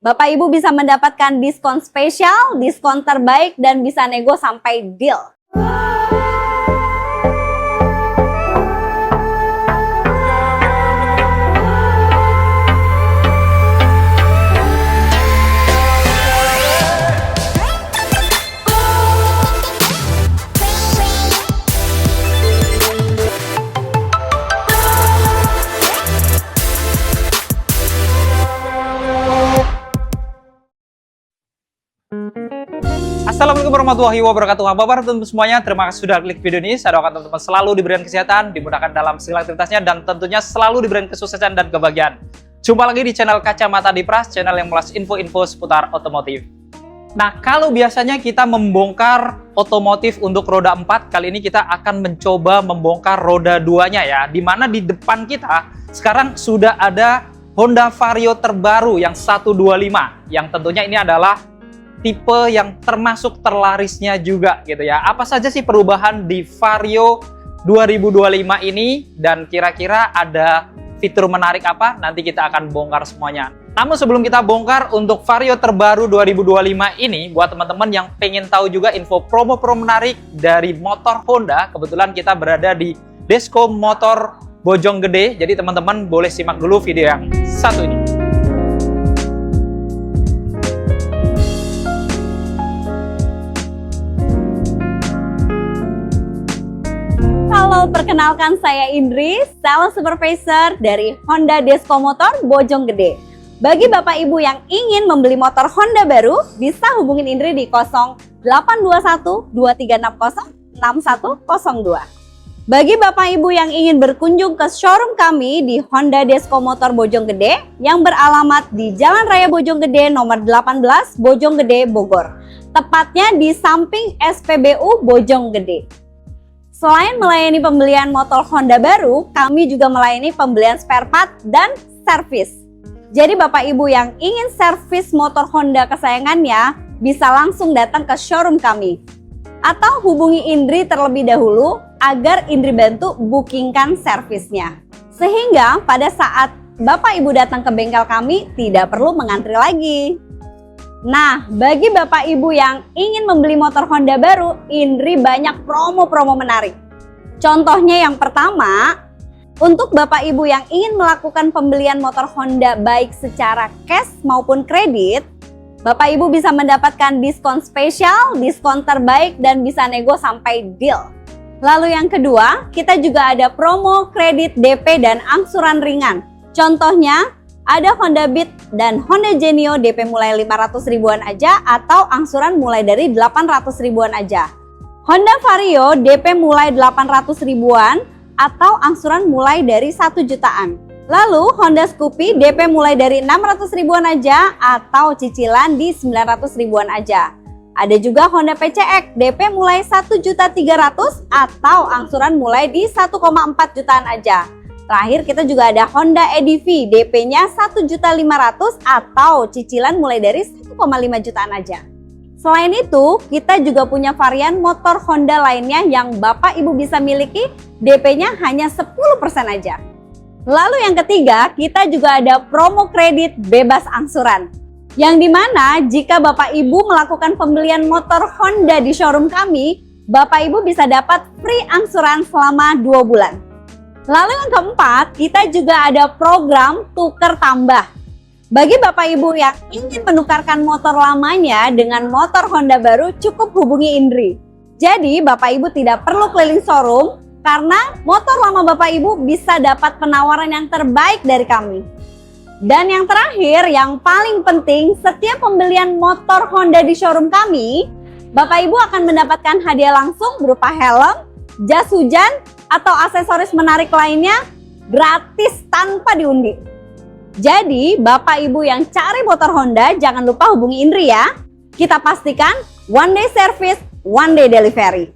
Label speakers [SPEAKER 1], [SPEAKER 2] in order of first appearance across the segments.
[SPEAKER 1] Bapak Ibu bisa mendapatkan diskon spesial, diskon terbaik, dan bisa nego sampai deal.
[SPEAKER 2] Assalamualaikum warahmatullahi wabarakatuh. Apa kabar teman-teman semuanya? Terima kasih sudah klik video ini. Saya doakan teman-teman selalu diberikan kesehatan, dimudahkan dalam segala aktivitasnya, dan tentunya selalu diberikan kesuksesan dan kebahagiaan. Jumpa lagi di channel Kacamata Dipras, channel yang melas info-info seputar otomotif. Nah, kalau biasanya kita membongkar otomotif untuk roda 4, kali ini kita akan mencoba membongkar roda 2-nya ya. Dimana di depan kita sekarang sudah ada Honda Vario terbaru yang 125, yang tentunya ini adalah tipe yang termasuk terlarisnya juga gitu ya. Apa saja sih perubahan di Vario 2025 ini, dan kira-kira ada fitur menarik apa? Nanti kita akan bongkar semuanya. Namun sebelum kita bongkar untuk Vario terbaru 2025 ini, buat teman-teman yang pengen tahu juga info promo-promo menarik dari motor Honda, kebetulan kita berada di Desko Motor Bojonggede. Jadi teman-teman boleh simak dulu video yang satu ini.
[SPEAKER 1] Halo, perkenalkan saya Indri, Sales Supervisor dari Honda Desko Motor Bojonggede. Bagi Bapak Ibu yang ingin membeli motor Honda baru, bisa hubungin Indri di 0821 2360 6102. Bagi Bapak Ibu yang ingin berkunjung ke showroom kami di Honda Desko Motor Bojonggede yang beralamat di Jalan Raya Bojonggede nomor 18 Bojonggede, Bogor. Tepatnya di samping SPBU Bojonggede. Selain melayani pembelian motor Honda baru, kami juga melayani pembelian spare part dan servis. Jadi Bapak Ibu yang ingin servis motor Honda kesayangannya, bisa langsung datang ke showroom kami. Atau hubungi Indri terlebih dahulu agar Indri bantu bookingkan servisnya. Sehingga pada saat Bapak Ibu datang ke bengkel kami, tidak perlu mengantri lagi. Nah, bagi Bapak Ibu yang ingin membeli motor Honda baru, Indri banyak promo-promo menarik. Contohnya yang pertama, untuk Bapak Ibu yang ingin melakukan pembelian motor Honda baik secara cash maupun kredit, Bapak Ibu bisa mendapatkan diskon spesial, diskon terbaik, dan bisa nego sampai deal. Lalu yang kedua, kita juga ada promo kredit DP dan angsuran ringan. Contohnya, ada Honda Beat dan Honda Genio DP mulai 500 ribuan aja atau angsuran mulai dari 800 ribuan aja. Honda Vario DP mulai 800 ribuan atau angsuran mulai dari 1 jutaan. Lalu Honda Scoopy DP mulai dari 600 ribuan aja atau cicilan di 900 ribuan aja. Ada juga Honda PCX DP mulai 1.300.000 atau angsuran mulai di 1,4 jutaan aja. Terakhir kita juga ada Honda EDV DP-nya 1.500.000 atau cicilan mulai dari 1,5 jutaan aja. Selain itu, kita juga punya varian motor Honda lainnya yang Bapak Ibu bisa miliki, DP-nya hanya 10% aja. Lalu yang ketiga, kita juga ada promo kredit bebas angsuran. Yang dimana jika Bapak Ibu melakukan pembelian motor Honda di showroom kami, Bapak Ibu bisa dapat free angsuran selama 2 bulan. Lalu yang keempat, kita juga ada program tuker tambah. Bagi Bapak Ibu yang ingin menukarkan motor lamanya dengan motor Honda baru, cukup hubungi Indri. Jadi Bapak Ibu tidak perlu keliling showroom, karena motor lama Bapak Ibu bisa dapat penawaran yang terbaik dari kami. Dan yang terakhir, yang paling penting, setiap pembelian motor Honda di showroom kami, Bapak Ibu akan mendapatkan hadiah langsung berupa helm, jas hujan, atau aksesoris menarik lainnya gratis tanpa diundi. Jadi Bapak Ibu yang cari motor Honda, jangan lupa hubungi Indri ya. Kita pastikan one day service, one day delivery.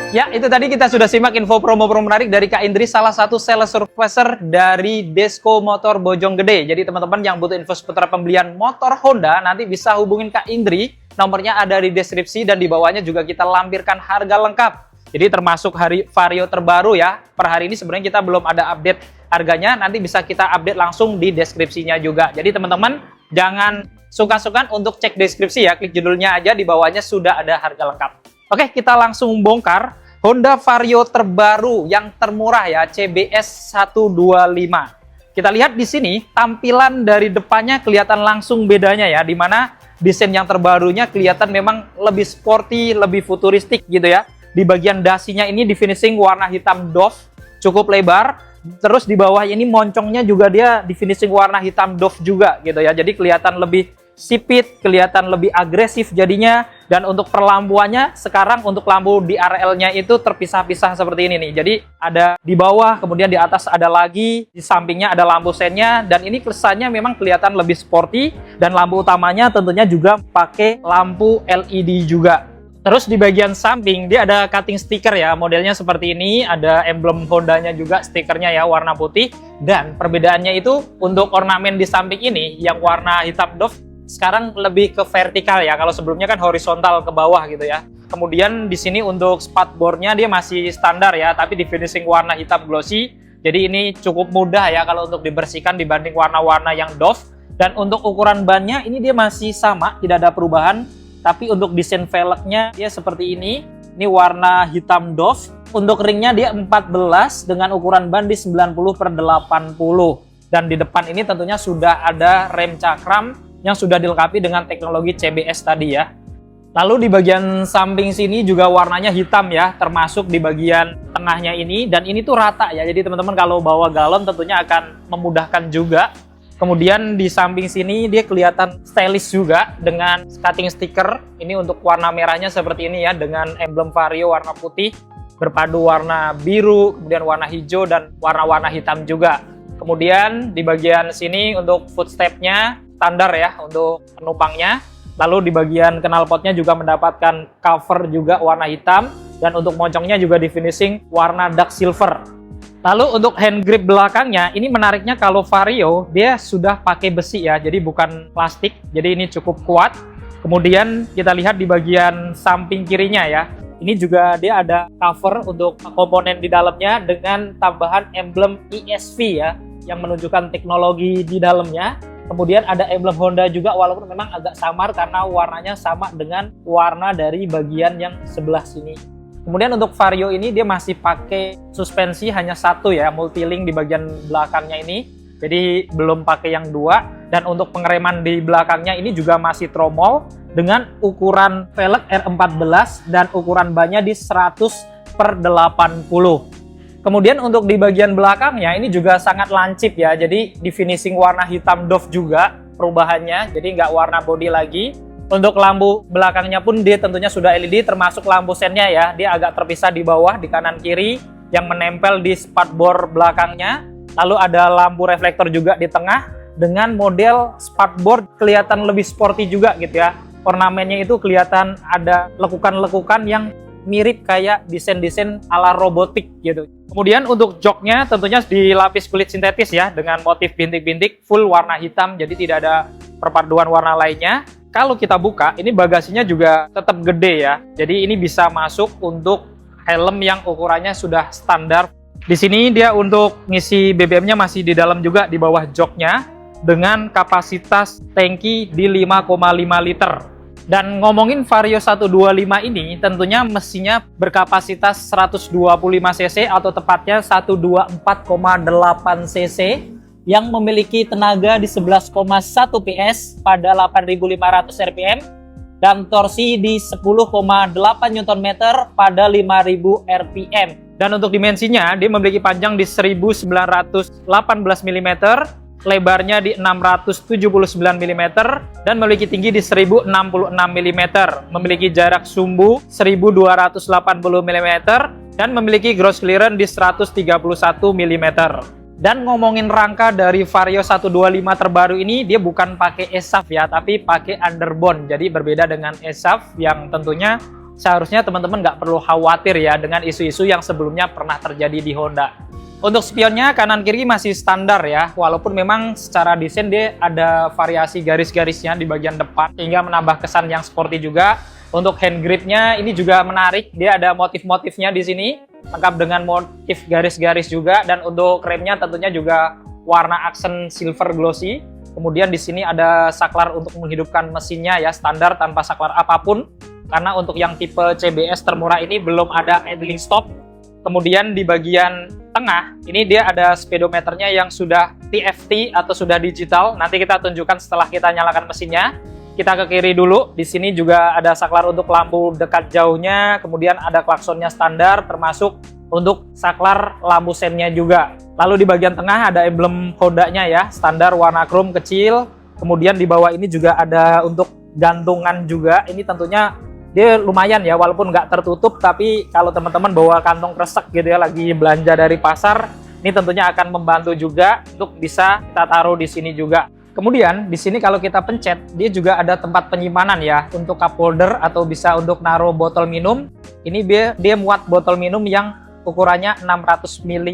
[SPEAKER 2] Ya, itu tadi kita sudah simak info promo-promo menarik dari Kak Indri, salah satu sales supervisor dari Desko Motor Bojonggede. Jadi teman-teman yang butuh info seputar pembelian motor Honda, nanti bisa hubungin Kak Indri nomornya ada di deskripsi dan di bawahnya juga kita lampirkan harga lengkap. Jadi termasuk Vario terbaru ya. Per hari ini sebenarnya kita belum ada update harganya, nanti bisa kita update langsung di deskripsinya juga. Jadi teman-teman jangan sungkan-sungkan untuk cek deskripsi ya, klik judulnya aja, di bawahnya sudah ada harga lengkap. Oke, kita langsung bongkar Honda Vario terbaru yang termurah ya, CBS 125. Kita lihat di sini tampilan dari depannya kelihatan langsung bedanya ya, dimana desain yang terbarunya kelihatan memang lebih sporty, lebih futuristik gitu ya. Di bagian dasinya ini di finishing warna hitam doff, cukup lebar. Terus di bawah ini moncongnya juga dia di finishing warna hitam doff juga gitu ya. Jadi kelihatan lebih sipit, kelihatan lebih agresif jadinya. Dan untuk perlampuannya sekarang untuk lampu di RL-nya itu terpisah-pisah seperti ini nih. Jadi ada di bawah, kemudian di atas ada lagi, di sampingnya ada lampu sennya. Dan ini kesannya memang kelihatan lebih sporty. Dan lampu utamanya tentunya juga pakai lampu LED juga. Terus di bagian samping dia ada cutting stiker ya, modelnya seperti ini, ada emblem Hondanya juga, stikernya ya warna putih. Dan perbedaannya itu untuk ornamen di samping ini yang warna hitam doff sekarang lebih ke vertikal ya, kalau sebelumnya kan horizontal ke bawah gitu ya. Kemudian di sini untuk spatbornya dia masih standar ya, tapi di finishing warna hitam glossy. Jadi ini cukup mudah ya kalau untuk dibersihkan dibanding warna-warna yang doff. Dan untuk ukuran bannya ini dia masih sama, tidak ada perubahan. Tapi untuk desain velgnya dia seperti ini. Ini warna hitam doff. Untuk ringnya dia 14 dengan ukuran ban di 90/80. Dan di depan ini tentunya sudah ada rem cakram yang sudah dilengkapi dengan teknologi CBS tadi ya. Lalu di bagian samping sini juga warnanya hitam ya, termasuk di bagian tengahnya ini. Dan ini tuh rata ya, jadi teman-teman kalau bawa galon tentunya akan memudahkan juga. Kemudian di samping sini dia kelihatan stylish juga dengan cutting stiker. Ini untuk warna merahnya seperti ini ya, dengan emblem Vario warna putih berpadu warna biru, kemudian warna hijau dan warna-warna hitam juga. Kemudian di bagian sini untuk footstep-nya standar ya untuk penumpangnya. Lalu di bagian knalpotnya juga mendapatkan cover juga warna hitam. Dan untuk moncongnya juga di finishing warna dark silver. Lalu untuk hand grip belakangnya, ini menariknya kalau Vario dia sudah pakai besi ya, jadi bukan plastik, jadi ini cukup kuat. Kemudian kita lihat di bagian samping kirinya ya, ini juga dia ada cover untuk komponen di dalamnya dengan tambahan emblem ESV ya, yang menunjukkan teknologi di dalamnya. Kemudian ada emblem Honda juga, walaupun memang agak samar karena warnanya sama dengan warna dari bagian yang sebelah sini. Kemudian untuk Vario ini dia masih pakai suspensi hanya satu ya, multilink di bagian belakangnya ini. Jadi belum pakai yang dua. Dan untuk pengereman di belakangnya ini juga masih tromol dengan ukuran velg R14 dan ukuran bannya di 100/80. Kemudian untuk di bagian belakangnya ini juga sangat lancip ya. Jadi di finishing warna hitam doff juga perubahannya. Jadi nggak warna body lagi. Untuk lampu belakangnya pun dia tentunya sudah LED, termasuk lampu sennya ya. Dia agak terpisah di bawah, di kanan kiri, yang menempel di spatbor belakangnya. Lalu ada lampu reflektor juga di tengah, dengan model spatbor kelihatan lebih sporty juga gitu ya. Ornamennya itu kelihatan ada lekukan-lekukan yang mirip kayak desain-desain ala robotik gitu. Kemudian untuk joknya tentunya dilapis kulit sintetis ya, dengan motif bintik-bintik full warna hitam, jadi tidak ada perpaduan warna lainnya. Kalau kita buka, ini bagasinya juga tetap gede ya. Jadi ini bisa masuk untuk helm yang ukurannya sudah standar. Di sini dia untuk ngisi BBM-nya masih di dalam juga di bawah joknya dengan kapasitas tangki di 5,5 liter. Dan ngomongin Vario 125 ini tentunya mesinnya berkapasitas 125 cc atau tepatnya 124,8 cc yang memiliki tenaga di 11,1 PS pada 8.500 rpm dan torsi di 10,8 Nm pada 5.000 rpm. Dan untuk dimensinya dia memiliki panjang di 1918 mm, lebarnya di 679 mm, dan memiliki tinggi di 1066 mm, memiliki jarak sumbu 1280 mm, dan memiliki gross clearance di 131 mm. Dan ngomongin rangka dari Vario 125 terbaru ini, dia bukan pakai ESAF ya, tapi pakai underbone. Jadi berbeda dengan ESAF yang tentunya seharusnya teman-teman nggak perlu khawatir ya dengan isu-isu yang sebelumnya pernah terjadi di Honda. Untuk spionnya kanan kiri masih standar ya, walaupun memang secara desain dia ada variasi garis-garisnya di bagian depan sehingga menambah kesan yang sporty juga. Untuk hand gripnya ini juga menarik, dia ada motif-motifnya di sini, lengkap dengan motif garis-garis juga, dan untuk remnya tentunya juga warna aksen silver glossy. Kemudian di sini ada saklar untuk menghidupkan mesinnya ya, standar tanpa saklar apapun. Karena untuk yang tipe CBS termurah ini belum ada idling stop. Kemudian di bagian tengah ini dia ada speedometernya yang sudah TFT atau sudah digital. Nanti kita tunjukkan setelah kita nyalakan mesinnya. Kita ke kiri dulu. Di sini juga ada saklar untuk lampu dekat jauhnya. Kemudian ada klaksonnya standar, termasuk untuk saklar lampu sennya juga. Lalu di bagian tengah ada emblem Honda-nya ya, standar warna chrome kecil. Kemudian di bawah ini juga ada untuk gantungan juga. Ini tentunya dia lumayan ya, walaupun nggak tertutup, tapi kalau teman-teman bawa kantong kresek gitu ya, lagi belanja dari pasar, ini tentunya akan membantu juga untuk bisa kita taruh di sini juga. Kemudian di sini kalau kita pencet, dia juga ada tempat penyimpanan ya, untuk cup holder atau bisa untuk naruh botol minum. Ini dia muat botol minum yang ukurannya 600 ml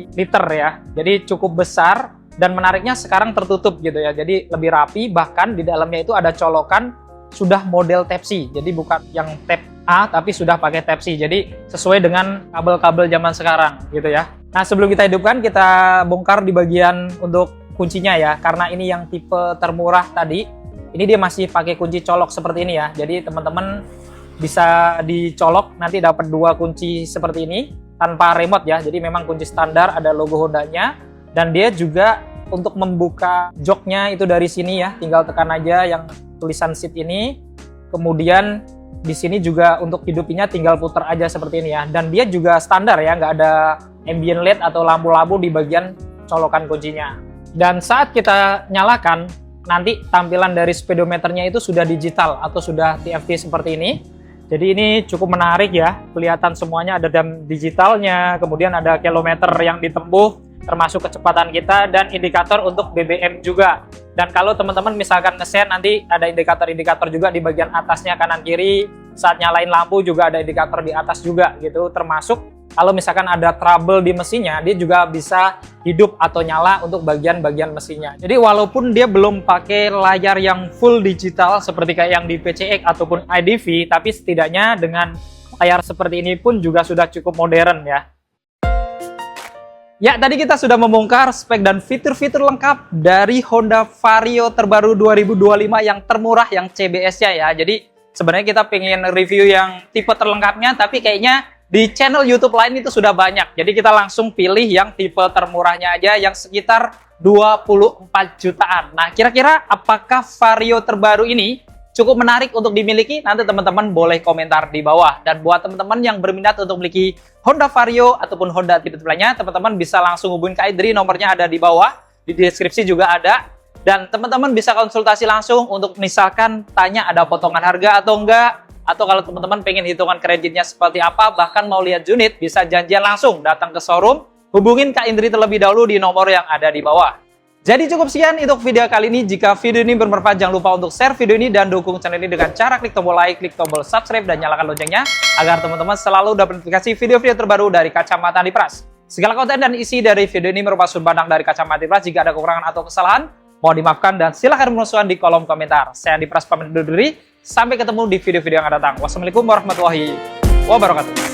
[SPEAKER 2] ya, jadi cukup besar, dan menariknya sekarang tertutup gitu ya, jadi lebih rapi. Bahkan di dalamnya itu ada colokan sudah model Type-C, jadi bukan yang Type A tapi sudah pakai Type-C, jadi sesuai dengan kabel-kabel zaman sekarang gitu ya. Nah, sebelum kita hidupkan, kita bongkar di bagian untuk kuncinya ya, karena ini yang tipe termurah tadi, ini dia masih pakai kunci colok seperti ini ya, jadi teman-teman bisa dicolok, nanti dapat 2 kunci seperti ini tanpa remote ya, jadi memang kunci standar, ada logo Honda-nya, dan dia juga untuk membuka joknya itu dari sini ya, tinggal tekan aja yang tulisan seat ini. Kemudian di sini juga untuk hidupinnya tinggal putar aja seperti ini ya, dan dia juga standar ya, nggak ada ambient LED atau lampu-lampu di bagian colokan kuncinya. Dan saat kita nyalakan, nanti tampilan dari speedometernya itu sudah digital atau sudah TFT seperti ini. Jadi ini cukup menarik ya, kelihatan semuanya ada jam digitalnya, kemudian ada kilometer yang ditempuh, termasuk kecepatan kita, dan indikator untuk BBM juga. Dan kalau teman-teman misalkan nge-set, nanti ada indikator-indikator juga di bagian atasnya kanan kiri. Saat nyalain lampu juga ada indikator di atas juga gitu, termasuk kalau misalkan ada trouble di mesinnya, dia juga bisa hidup atau nyala untuk bagian-bagian mesinnya. Jadi walaupun dia belum pakai layar yang full digital seperti kayak yang di PCX ataupun iDV, tapi setidaknya dengan layar seperti ini pun juga sudah cukup modern ya. Ya, tadi kita sudah membongkar spek dan fitur-fitur lengkap dari Honda Vario terbaru 2025 yang termurah, yang CBS-nya ya. Jadi sebenarnya kita pengen review yang tipe terlengkapnya, tapi kayaknya di channel YouTube lain itu sudah banyak. Jadi kita langsung pilih yang tipe termurahnya aja, yang sekitar 24 jutaan. Nah, kira-kira apakah Vario terbaru ini cukup menarik untuk dimiliki? Nanti teman-teman boleh komentar di bawah. Dan buat teman-teman yang berminat untuk memiliki Honda Vario ataupun Honda tipe-tipe lainnya, teman-teman bisa langsung hubungin Kak Idri, nomornya ada di bawah, di deskripsi juga ada. Dan teman-teman bisa konsultasi langsung untuk misalkan tanya ada potongan harga atau enggak, atau kalau teman-teman pengen hitungan kreditnya seperti apa, bahkan mau lihat unit, bisa janjian langsung datang ke showroom, hubungin Kak Indri terlebih dahulu di nomor yang ada di bawah. Jadi cukup sekian untuk video kali ini. Jika video ini bermanfaat, jangan lupa untuk share video ini dan dukung channel ini dengan cara klik tombol like, klik tombol subscribe, dan nyalakan loncengnya agar teman-teman selalu dapat notifikasi video-video terbaru dari Kacamata Adipras. Segala konten dan isi dari video ini merupakan sudut pandang dari Kacamata Adipras. Jika ada kekurangan atau kesalahan, mohon dimaafkan dan silahkan bermusuhan di kolom komentar. Saya Adipras pamit undur diri. Sampai ketemu di video-video yang akan datang. Wassalamualaikum warahmatullahi wabarakatuh.